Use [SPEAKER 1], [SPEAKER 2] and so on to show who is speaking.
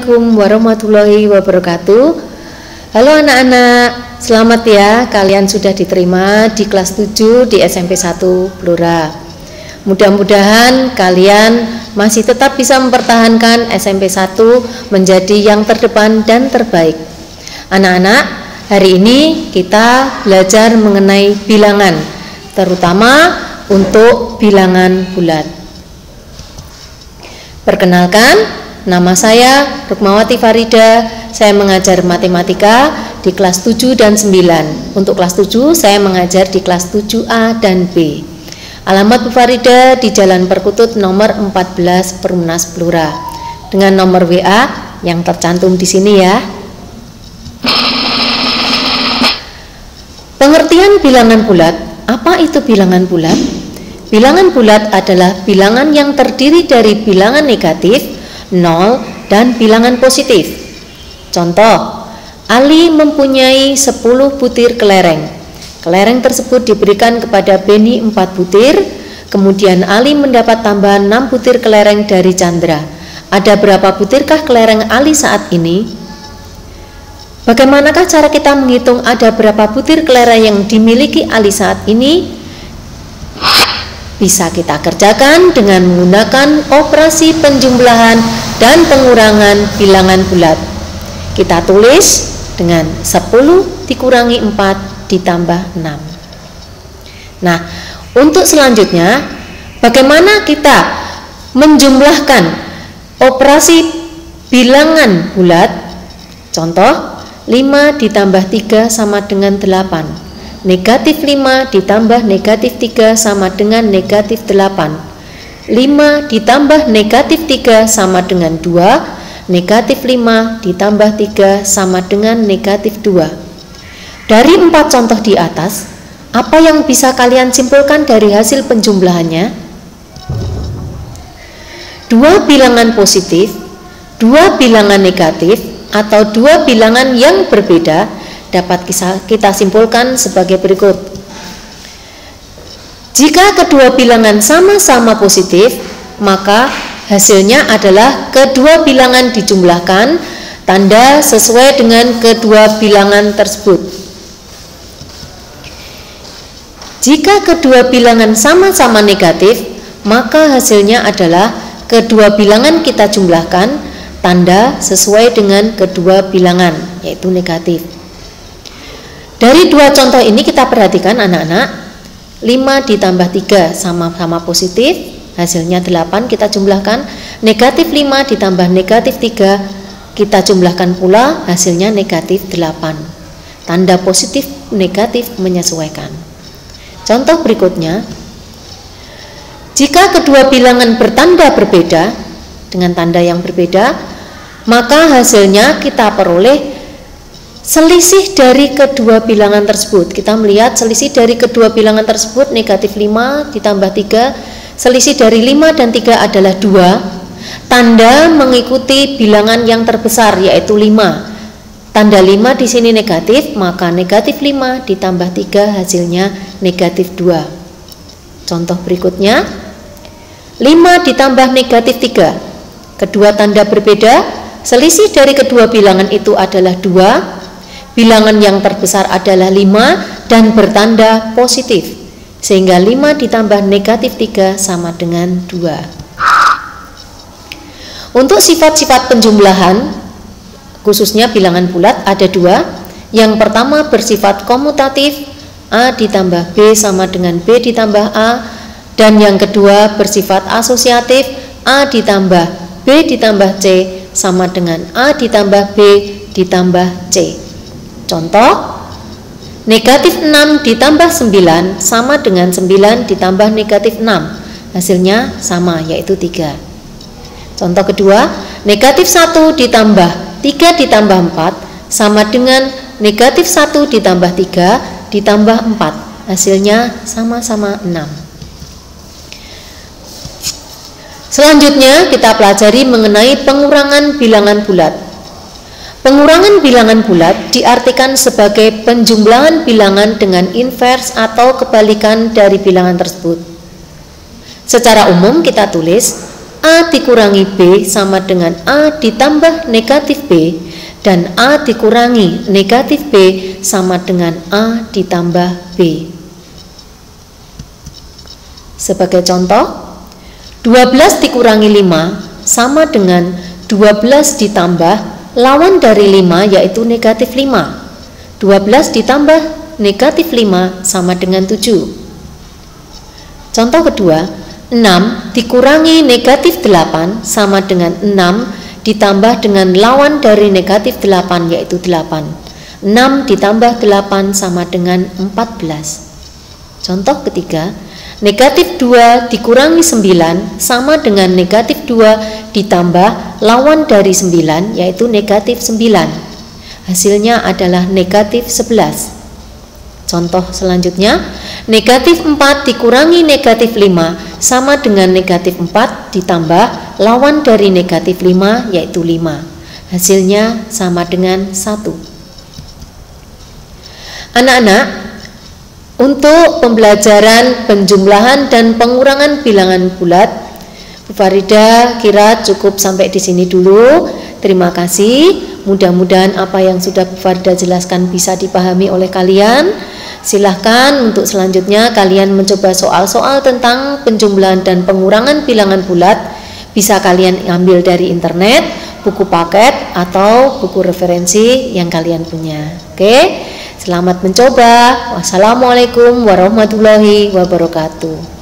[SPEAKER 1] Assalamualaikum warahmatullahi wabarakatuh. Halo anak-anak, selamat ya, kalian sudah diterima di kelas 7 di SMP 1 Blora. Mudah-mudahan kalian masih tetap bisa mempertahankan SMP 1 menjadi yang terdepan dan terbaik. Anak-anak, hari ini kita belajar mengenai bilangan, terutama untuk bilangan bulat. Perkenalkan, nama saya Rukmawati Farida. Saya mengajar matematika di kelas 7 dan 9. Untuk kelas 7 saya mengajar di kelas 7A dan B. Alamat Bu Farida di Jalan Perkutut nomor 14 Perumnas Blora. Dengan nomor WA yang tercantum di sini ya. Pengertian bilangan bulat. Apa itu bilangan bulat? Bilangan bulat adalah bilangan yang terdiri dari bilangan negatif, 0, dan bilangan positif. Contoh, Ali mempunyai 10 butir kelereng. Kelereng tersebut diberikan kepada Beni 4 butir, kemudian Ali mendapat tambahan 6 butir kelereng dari Chandra. Ada berapa butirkah kelereng Ali saat ini? Bagaimanakah cara kita menghitung ada berapa butir kelereng yang dimiliki Ali saat ini? Bisa kita kerjakan dengan menggunakan operasi penjumlahan dan pengurangan bilangan bulat. Kita tulis dengan 10 dikurangi 4 ditambah 6. Nah, untuk selanjutnya, bagaimana kita menjumlahkan operasi bilangan bulat? Contoh, 5 ditambah 3 sama dengan 8. Negatif 5 ditambah negatif 3 sama dengan negatif 8. 5 ditambah negatif 3 sama dengan 2. Negatif 5 ditambah 3 sama dengan negatif 2. Dari 4 contoh di atas, apa yang bisa kalian simpulkan dari hasil penjumlahannya? 2 bilangan positif, 2 bilangan negatif, atau 2 bilangan yang berbeda dapat kita simpulkan sebagai berikut. Jika kedua bilangan sama-sama positif, maka hasilnya adalah kedua bilangan dijumlahkan, tanda sesuai dengan kedua bilangan tersebut. Jika kedua bilangan sama-sama negatif, maka hasilnya adalah kedua bilangan kita jumlahkan, tanda sesuai dengan kedua bilangan, yaitu negatif. Dari 2 contoh ini kita perhatikan anak-anak, 5 ditambah 3 sama-sama positif, hasilnya 8 kita jumlahkan, negatif 5 ditambah negatif 3 kita jumlahkan pula, hasilnya negatif 8. Tanda positif negatif menyesuaikan. Contoh berikutnya, jika kedua bilangan bertanda berbeda, dengan tanda yang berbeda, maka hasilnya kita peroleh selisih dari kedua bilangan tersebut. Kita melihat selisih dari kedua bilangan tersebut, negatif 5 ditambah 3, selisih dari 5 dan 3 adalah 2. Tanda mengikuti bilangan yang terbesar, yaitu 5. Tanda 5 di sini negatif, maka negatif 5 ditambah 3 hasilnya negatif 2. Contoh berikutnya, 5 ditambah negatif 3. Kedua tanda berbeda, selisih dari kedua bilangan itu adalah 2. Bilangan yang terbesar adalah 5 dan bertanda positif, sehingga 5 ditambah negatif 3 sama dengan 2. Untuk sifat-sifat penjumlahan, khususnya bilangan bulat ada 2. Yang pertama bersifat komutatif, A ditambah B sama dengan B ditambah A. Dan yang kedua bersifat asosiatif, A ditambah B ditambah C sama dengan A ditambah B ditambah C. Contoh, negatif 6 ditambah 9 sama dengan 9 ditambah negatif 6. Hasilnya sama, yaitu 3. Contoh kedua, negatif 1 ditambah 3 ditambah 4 sama dengan negatif 1 ditambah 3 ditambah 4. Hasilnya sama-sama 6. Selanjutnya kita pelajari mengenai pengurangan bilangan bulat. Pengurangan bilangan bulat diartikan sebagai penjumlahan bilangan dengan invers atau kebalikan dari bilangan tersebut. Secara umum kita tulis A dikurangi B sama dengan A ditambah negatif B, dan A dikurangi negatif B sama dengan A ditambah B. Sebagai contoh, 12 dikurangi 5 sama dengan 12 ditambah lawan dari 5 yaitu negatif 5. 12 ditambah negatif 5 sama dengan 7. Contoh kedua, 6 dikurangi negatif 8 sama dengan 6 ditambah dengan lawan dari negatif 8 yaitu 8. 6 ditambah 8 sama dengan 14. Contoh ketiga, negatif 2 dikurangi 9 sama dengan negatif 2 ditambah lawan dari 9 yaitu negatif 9. Hasilnya adalah negatif 11. Contoh selanjutnya, negatif 4 dikurangi negatif 5 sama dengan negatif 4 ditambah lawan dari negatif 5 yaitu 5. Hasilnya sama dengan 1. Anak-anak, untuk pembelajaran penjumlahan dan pengurangan bilangan bulat, Bu Farida kira cukup sampai di sini dulu. Terima kasih. Mudah-mudahan apa yang sudah Bu Farida jelaskan bisa dipahami oleh kalian. Silahkan untuk selanjutnya kalian mencoba soal-soal tentang penjumlahan dan pengurangan bilangan bulat. Bisa kalian ambil dari internet, buku paket, atau buku referensi yang kalian punya. Oke, selamat mencoba. Wassalamualaikum warahmatullahi wabarakatuh.